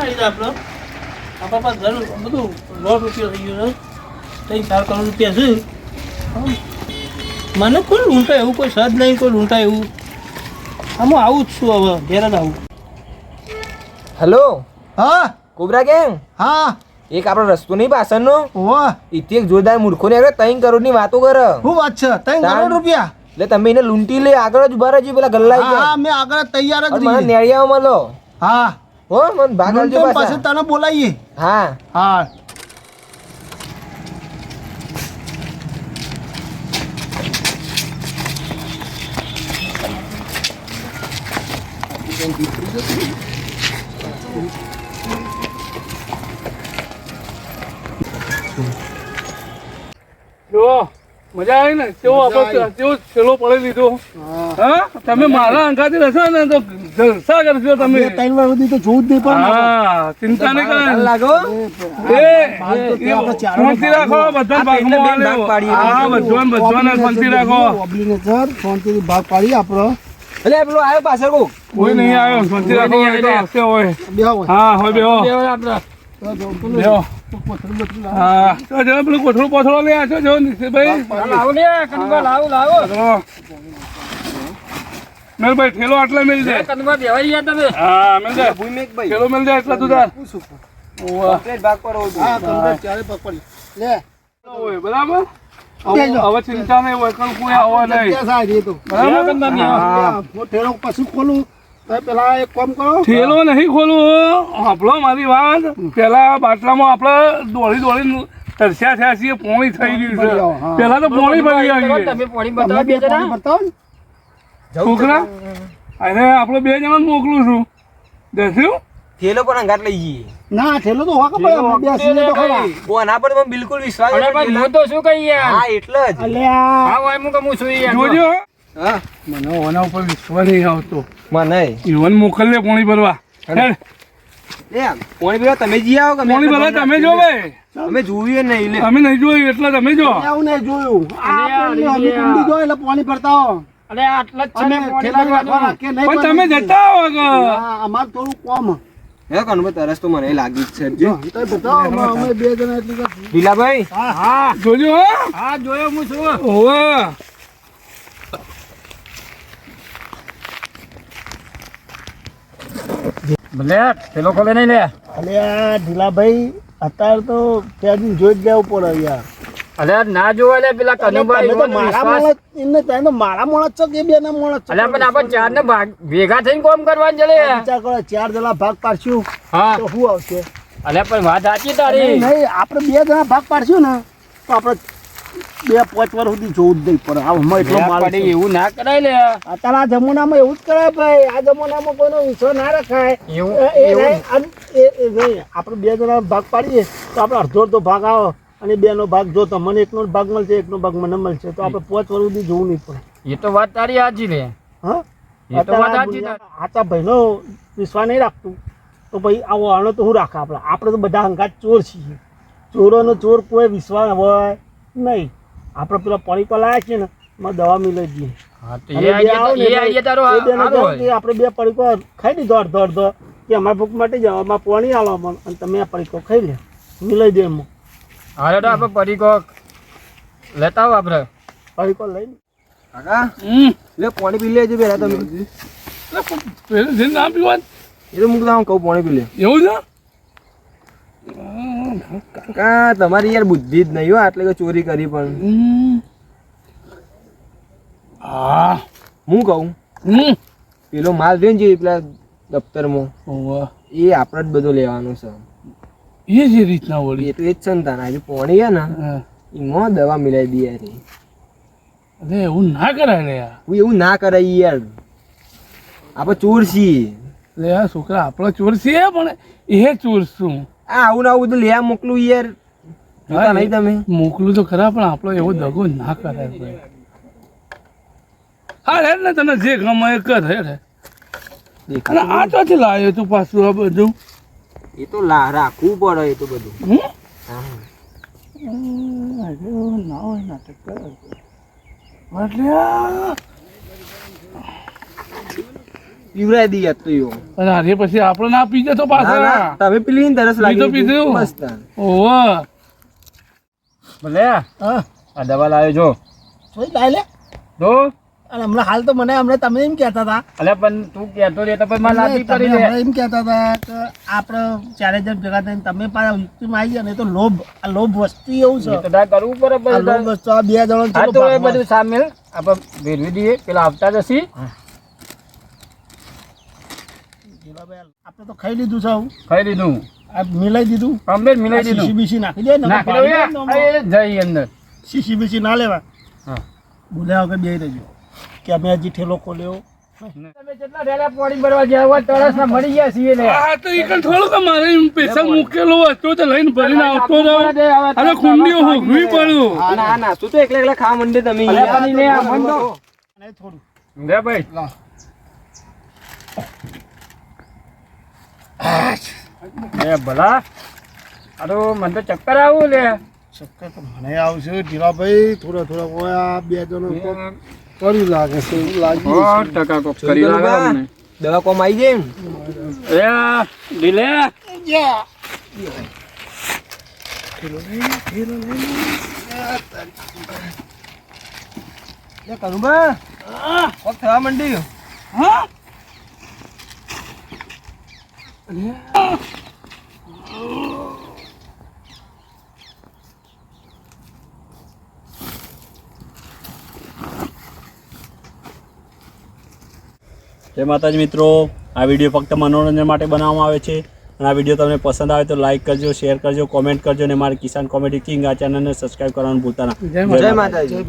મારી દે આપણો આપણા પાસે ઘર બધું 100 રૂપિયા થઈ ગયો છે 3-4 કરોડ રૂપિયા છે મને કોઈ લૂંટા એવું કોઈ સદ નહીં કોઈ લૂંટા એવું આમાં આવું જ છું હવે ઘેર જ આવું હેલો હા કોબરા ગેંગ હા એક આપણો રસ્તો નહીં પાછળનો વાહ ઇથી એક જોરદાર મૂર્ખો ને આવ્યો 3 કરોડની વાતો કરે શું વાત છે 3 કરોડ રૂપિયા એટલે તમે એને લૂંટી લે આગળ જ ઉભા રહેજો પેલા ગલ્લા હા મેં આગળ તૈયાર જ મને રહી નેળિયામાં મળો હા હો મને ભાગ આલજો પાસે પાછા તને બોલાવીએ હા હા જો મજા આવી ને કેવો આપણો કેવો છેલ્લો પડી લીધો હા તમે મારા અંગાથી રહેશો ને તો જલસા કરશો તમે 3 વાર સુધી તો જોવું જ નહીં પણ હા ચિંતા નહીં કરે લાગો શાંતિ રાખો બધા ભાગમાં હા બધાને શાંતિ રાખો ઓબલીને સર શાંતિથી ભાગ પાડી આપણો એટલે પેલો આવ્યો પાછળ કો કોઈ નહીં આવ્યો શાંતિ રાખો એ તો હશે હોય બેહો હા હોય બેહો બેહો હા તો જો પેલું કોથળું પોથળો લઈ આશો જો નિશિતભાઈ લાવો ને કનવા લાવો મેલભાઈ ઠેલો આટલા મેલ દે કનવા બેવાઈ ગયા તમે હા મેલ દે ઠેલો મેલ દે એટલા તું તાર ભાગ પર હા તમને ચારે પગ પડી લે ઓય બરાબર હવે ચિંતા નહીં હોય કોઈ કોઈ આવો નહીં ત્યાં સાહેબ તો બરાબર હું ઠેલો પછી ખોલું તો પેલા એક કામ કરો ઠેલો નહીં ખોલું આપણો મારી વાત પેલા બાટલામાં આપણે દોડી તરસ્યા થયા છીએ પોણી થઈ ગયું છે પેલા તો પોણી ભરી આવી તમે પાણી બતાવો બે જણા બતાવો ને છોકરા અને આપણે 2 જણા મોકલું છું દેખ્યું થેલો પણ અંગાત લઈ જઈએ ના ઠેલો તો હોકા પડે બે સીને તો ખરા કોના પર મને બિલકુલ વિશ્વાસ અરે ભાઈ હું તો શું કહી યાર હા એટલે જ અલ્યા હા ભાઈ હું કમું છું યાર જોજો હા મને ઓના ઉપર વિશ્વાસ નહીં આવતો મને ઈવન મોકલ લે પોણી ભરવા હેડ એમ પોણી પીવા તમે જી આવો કે પોણી ભરવા તમે જો ભાઈ અમે જોયું નહીં લે અમે નહીં જોયું એટલે તમે જો એવું નહીં જોયું આપણે અમે કુંડી જોઈ એટલે પાણી ભરતા હો અરે આટલા જ છે અમે ને પાણી ઠેલા ભરવાનું. રાખવા કે નહીં પણ તમે જતા આવો કે હા અમાર થોડું કોમ હે કોણ તરસ તો મને લાગી જ છે જો તો બતાવો અમે બે જણા એટલી કર ઢીલાભાઈ હા જોજો હો હા જોયો હું છું ઓવા ભલે પેલો ખોલે નહીં લે અલ્યા ઢીલાભાઈ અત્યારે તો ત્યાં જોઈ જ લેવું પડે યાર અરે ના જોવા લે પેલા કનુભાઈ તમે તો મારા માણસ એમને તમે તો મારા માણસ છો કે બે ના માણસ છો અરે પણ આપણે ચાર ને ભેગા થઈને કોમ કરવાનું છે લે વિચાર કરો 4 જણા ભાગ પાડશું હા તો શું આવશે અરે પણ વાત સાચી તારી નહીં આપણે 2 જણા ભાગ પાડશું ને તો આપણે 2-5 વર્ષ સુધી જોવું જ નહીં પડે આમાં એટલો માલ છે. એવું ના કરાય લે અત્યારે આ જમાનામાં એવું જ કરાય ભાઈ આ જમાનામાં કોઈનો વિશ્વાસ ના રખાય એવું નહીં આપણે 2 જણા ભાગ પાડીએ તો આપણે અડધો ભાગ આવે અને 2 નો ભાગ જો તમને એકનો ભાગ મળશે એકનો ભાગ મને મળશે તો આપણે 5 વર્ષ સુધી જોવું નહીં પડે એ તો વાત તારી સાચી લે હા એ તો વાત સાચી તારી. આચા ભાઈનો વિશ્વાસ નહીં રાખતું તો ભાઈ આવો આનો તો શું રાખે આપણે તો બધા અંગાત ચોર છીએ ચોરોનો ચોર કોઈ વિશ્વાસ હોય નહીં આપણે પેલા પાણી પર લાયા છીએ ને એમાં દવા મિલાઈ દઈએ હા તો એ આઈડિયા તારો સારો હોય. આપણે 2 પડીકો ખાઈ દીધો અડધો કે અમારા ભૂખ માટે જ અમારે પાણી આલો મને અને તમે આ પડીકો ખાઈ લે મિલાઈ દે એમાં હારે તો આપણે પરીકો લેતા આવો આપણે પડીકો લઈને કાકા હમ લે પાણી પી લેજો પેલા તમે પેલું છે ના પીવાનું એ તો હું તમને કહું પાણી પી લે એવું છે કાકા તમારી યાર બુદ્ધિ જ નહીં હો આટલે કે ચોરી કરી પણ હા હું કહું પેલો માલ રહ્યો ને જે પેલા દફતરમાં ઓવા એ આપણે જ બધો લેવાનો છે એ જે રીતના વળી એ તો એ જ છે ને તારા હજુ પાણી છે ને હા. એમાં દવા મિલાઈ દે યાર અરે એવું ના કરાય લે યાર હું એવું ના કરાય યાર આપણે ચોર છીએ લે આ છોકરા આપણો ચોર છે પણ એ ચોર શું આ આવું ને આવું બધું લેવા મોકલું યાર જોતા નહીં તમે મોકલું તો ખરા પણ આપણો એવો દગો ના કરાય ભાઈ હા રે ને તને જે ગમે એ કર હેડ અને આ ચોથી લાવ્યો તું પાછું આ બધું એ તો રાખવું પડે એ તો બધું હમ હા ના હોય નાટક કરે એટલે પીવડાવી દઈએ તો એવું. અને આજે પછી આપણે ના પીજે તો ના, ના, પાછા તમે પેલી ને તરસ લાગી પીધું, પીધું. બસ તાન. ઓહો ભલે હા આ દવા લાવ્યો જો જોઈ લાય લે તો અને હમણાં હાલ તો મને હમણાં તમે એમ કહેતા હતા અલે પણ તું કહેતો રે તો પછી મારે લાગી તમે પડી રે હમણાં એમ કહેતા હતા કે આપણે ચારે જણ ભેગા થઈને તમે પાછા યુક્તિમાં આવી ગયા ને એ તો લોભ આ લોભ વસ્તુ એવું છે એ તો તારે કરવું પડે આ લોભ પછી વસ્તુ આ બે જણો હા ચલો તો એ ભાગમાં. બધું સામેલ આપણે ભેરવી દઈએ પેલા આવતા જશી જીલાભાઈ, આપણે તો ખાઈ લીધું છે આવું ખાઈ લીધું આ મિલાઈ દીધું કમ્પ્લીટ મિલાઈ શીશી દીધું બીસી નાખી દે ને નાખી દઉં જઈ અંદર શીશી બીસી ના લેવા હા બોલ્યા વગર બેહી રહેજો કે અમે હજી ઠેલો ખોલ્યો તમે જેટલા ઢેલા પાણી ભરવા ગયા હોય તરસના મળી ગયા છીએ લે આ તો ઈ કણ થોડું કે મારે એમ પૈસા મૂકેલો હતો તો લઈને ભરીને આવતો રહું અને કુંડીઓ હોગવી પડ્યું ના ના તું તો એકલા એકલા ખાવા માંડે તમે અલે પણ ઈને આ મન તો અને થોડું લે ભાઈ એ ભલા આ તો મને તો ચક્કર આવું લે ચક્કર તો મને આવશે ઢીલાભાઈ થોડા થોડા હોય આ બે જણો તો કર્યું લાગે છે એવું લાગી 100% કોક કરી લાગે અમને દવા કોમ આવી જાય ને એ ઢીલે એ કરુંબા કોક થવા માંડ્યું હા જય માતાજી મિત્રો, આ વિડીયો ફક્ત મનોરંજન માટે બનાવવામાં આવે છે અને આ વિડીયો તમને પસંદ આવે તો લાઈક કરજો, શેર કરજો, કોમેન્ટ કરજો અને મારી કિસાન કોમેડી કિંગ આ ચેનલને સબસ્ક્રાઈબ કરવાનું ભૂલતા ના. જય જય માતાજી.